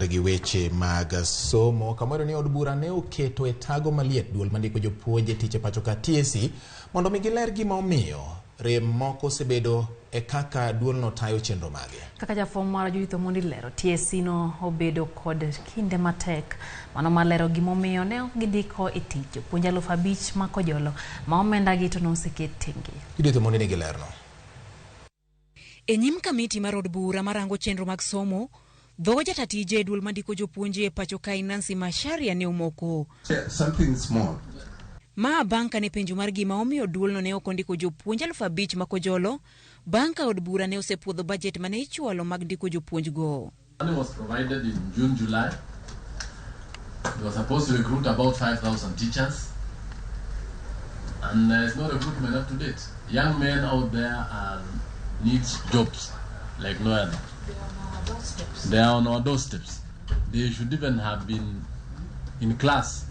Gi weche mag somo kamoro ni od bura ne oketo e tago maliet duol mandiko jopuonj tich e pacho ka TSC mondo mi giler gima omiyo rem moko osebedo e kaka duol no tayo chenro mage. Kaka jafwambo mar Judith Omondi lero, TSC no obedo kod kinde matek mano malero gima omiyo ne ok gindiko e tich jopuonj 5,000 ma kojolo ma omenda gi to noseket tenge. Judith Omondi ne gilerno. E nyim kamiti mar od bura marango chenro mag somo, dho jatatije duol mandiko jopuonje e pacho ka Nancy Macharia ne omoko. Something small. Ma banka ne penjo mar gima omiyo duol no ne okondiko jopuonj 5,000 ma kojolo, banka od bura ne osepuodho budget mane ichwalo mag ndiko jopuonj go. Money was provided in June, July. They were supposed to recruit about 5,000 teachers. And there's no recruitment up to date. Young men out there need jobs like no other. They are on our doorsteps. They should even have been in class.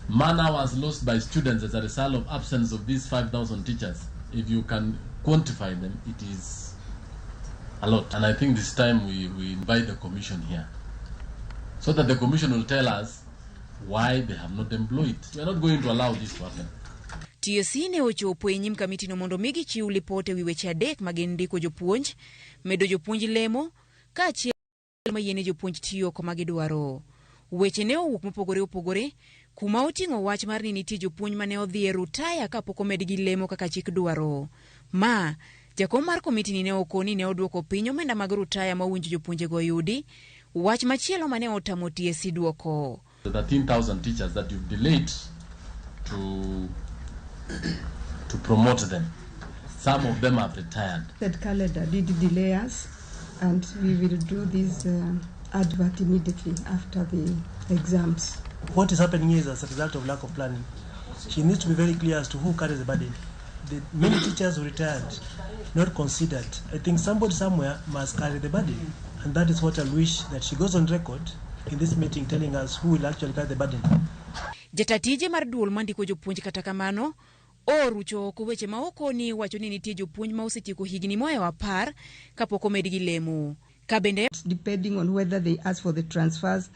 Man hours lost by students as a result of absence of these 5,000 teachers. If you can quantify them, it is a lot. And I think this time we invite the commission here so that the commission will tell us why they have not employed. We are not going to allow this to happen. TSC ne ochopo e nyim kamiti no mondo migi chiw lipote wi weche adek mag ndiko jopuonj, medo jopuonj lemo, ka achiel mayiene jopuonj tiyo koma gidwaro. Weche ne owuok mopogore opogore, kuma oting'o wach mar ni nitie jopuonj mane odhi e rutaya kapok omedgi lemo kaka chik dwaro. Ma jakom mar komiti ni ne okoni ne odwoko piny omenda mag rutaya ma winjo jopuonje go yudi, wach machielo mane otamo TSC dwoko. The 13,000 teachers that you've delayed to promote them. Some of them have retired. That calendar did delay us, and we will do this advert immediately after the exams. What is happening here is as a result of lack of planning. She needs to be very clear as to who carries the burden. The many teachers who retired, not considered. I think somebody somewhere must carry the burden, and that is what I wish that she goes on record in this meeting telling us who will actually carry the burden. Jatatije mar duol mandiko jopuonj kata kamano orucho ko weche ma okoni wacho ni nitie jopuonj ma osetieko higni moyo 10 kapok omedgi lemo. Ka bende depending on whether they ask for the transfers.